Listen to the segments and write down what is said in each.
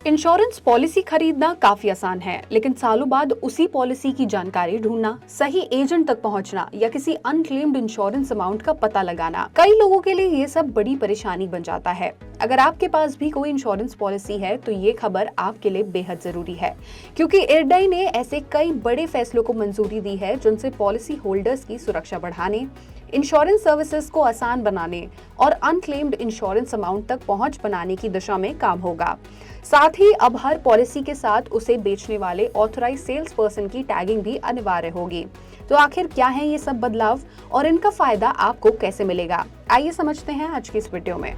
Insurance policy खरीदना काफी आसान है, लेकिन सालों बाद उसी पॉलिसी की जानकारी ढूंढना, सही एजेंट तक पहुंचना या किसी अनक्लेम्ड इंश्योरेंस अमाउंट का पता लगाना कई लोगों के लिए ये सब बड़ी परेशानी बन जाता है। अगर आपके पास भी कोई इंश्योरेंस पॉलिसी है तो ये खबर आपके लिए बेहद जरूरी है, क्योंकि IRDAI ने ऐसे कई बड़े फैसलों को मंजूरी दी है जिनसे पॉलिसी होल्डर्स की सुरक्षा बढ़ाने, इंश्योरेंस सर्विसेज को आसान बनाने और अनक्लेम्ड इंश्योरेंस अमाउंट तक पहुंच बनाने की दिशा में काम होगा। साथ ही अब हर पॉलिसी के साथ उसे बेचने वाले ऑथराइज सेल्स पर्सन की टैगिंग भी अनिवार्य होगी। तो आखिर क्या है ये सब बदलाव और इनका फायदा आपको कैसे मिलेगा, आइए समझते हैं आज की इस वीडियो में।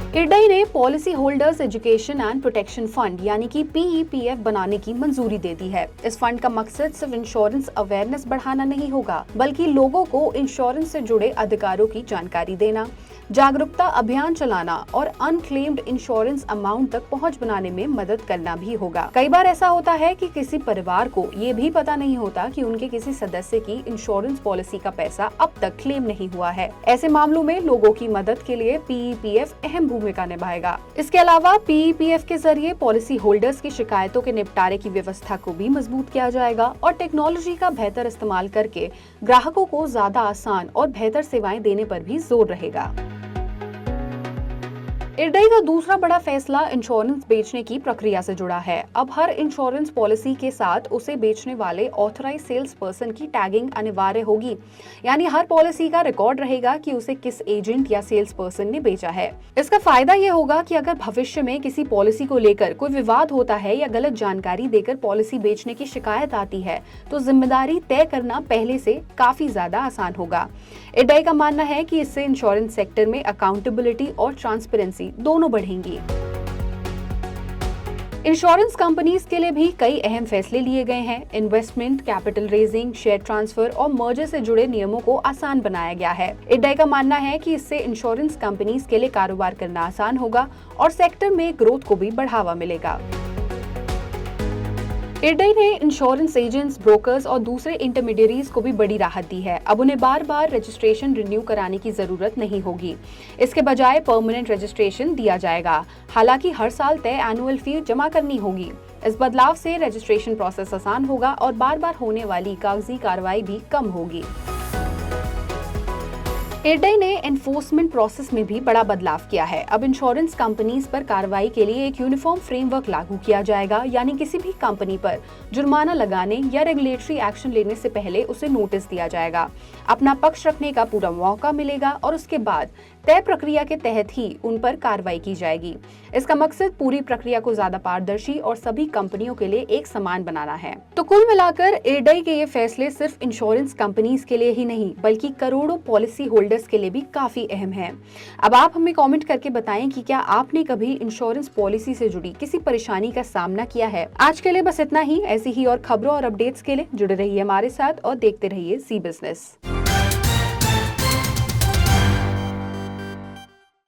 IRDAI ने policy holders education and protection fund यानी कि PEPF बनाने की मंजूरी दे दी है। इस फंड का मकसद सिर्फ इंश्योरेंस अवेयरनेस बढ़ाना नहीं होगा, बल्कि लोगों को इंश्योरेंस से जुड़े अधिकारों की जानकारी देना, जागरूकता अभियान चलाना और अनक्लेम्ड इंश्योरेंस अमाउंट तक पहुंच बनाने में मदद करना भी होगा। कई बार ऐसा होता है कि किसी परिवार को ये भी पता नहीं होता कि उनके किसी सदस्य की इंश्योरेंस पॉलिसी का पैसा अब तक क्लेम नहीं हुआ है। ऐसे मामलों में लोगों की मदद के लिए PEPF अहम भूमिका निभाएगा। इसके अलावा PEPF के जरिए पॉलिसी होल्डर्स की शिकायतों के निपटारे की व्यवस्था को भी मजबूत किया जाएगा और टेक्नोलॉजी का बेहतर इस्तेमाल करके ग्राहकों को ज्यादा आसान और बेहतर सेवाएं देने पर भी जोर रहेगा। IRDAI का दूसरा बड़ा फैसला इंश्योरेंस बेचने की प्रक्रिया से जुड़ा है। अब हर इंश्योरेंस पॉलिसी के साथ उसे बेचने वाले ऑथराइज सेल्स पर्सन की टैगिंग अनिवार्य होगी, यानी हर पॉलिसी का रिकॉर्ड रहेगा कि उसे किस एजेंट या सेल्स पर्सन ने बेचा है। इसका फायदा ये होगा कि अगर भविष्य में किसी पॉलिसी को लेकर कोई विवाद होता है या गलत जानकारी देकर पॉलिसी बेचने की शिकायत आती है तो जिम्मेदारी तय करना पहले से काफी ज्यादा आसान होगा। IRDAI का मानना है कि इससे इंश्योरेंस सेक्टर में अकाउंटेबिलिटी और ट्रांसपेरेंसी दोनों बढ़ेंगी। इंश्योरेंस कंपनीज के लिए भी कई अहम फैसले लिए गए हैं। Investment, capital raising, share transfer और मर्जर से जुड़े नियमों को आसान बनाया गया है। IRDAI का मानना है कि इससे इंश्योरेंस कंपनीज के लिए कारोबार करना आसान होगा और सेक्टर में ग्रोथ को भी बढ़ावा मिलेगा। IRDAI ने इंश्योरेंस एजेंट्स, ब्रोकर्स और दूसरे इंटरमीडियरीज को भी बड़ी राहत दी है। अब उन्हें बार बार रजिस्ट्रेशन रिन्यू कराने की जरूरत नहीं होगी। इसके बजाय परमानेंट रजिस्ट्रेशन दिया जाएगा। हालांकि हर साल तय एनुअल फी जमा करनी होगी। इस बदलाव से रजिस्ट्रेशन प्रोसेस आसान होगा और बार बार होने वाली कागजी कार्रवाई भी कम होगी। IRDAI ने एनफोर्समेंट प्रोसेस में भी बड़ा बदलाव किया है। अब इंश्योरेंस कंपनीज पर कार्रवाई के लिए एक यूनिफॉर्म फ्रेमवर्क लागू किया जाएगा, यानी किसी भी कंपनी पर जुर्माना लगाने या रेगुलेटरी एक्शन लेने से पहले उसे नोटिस दिया जाएगा। अपना पक्ष रखने का पूरा मौका मिलेगा और उसके बाद तय प्रक्रिया के तहत ही उन पर कार्रवाई की जाएगी। इसका मकसद पूरी प्रक्रिया को ज्यादा पारदर्शी और सभी कंपनियों के लिए एक समान बनाना है। तो कुल मिलाकर IRDAI के ये फैसले सिर्फ इंश्योरेंस कंपनीज के लिए ही नहीं, बल्कि करोड़ों पॉलिसी होल्डर्स के लिए भी काफी अहम है। अब आप हमें कमेंट करके बताएं कि क्या आपने कभी इंश्योरेंस पॉलिसी से जुड़ी किसी परेशानी का सामना किया है। आज के लिए बस इतना ही। ऐसी ही और खबरों और अपडेट्स के लिए जुड़े रहिए हमारे साथ और देखते रहिए सी बिजनेस।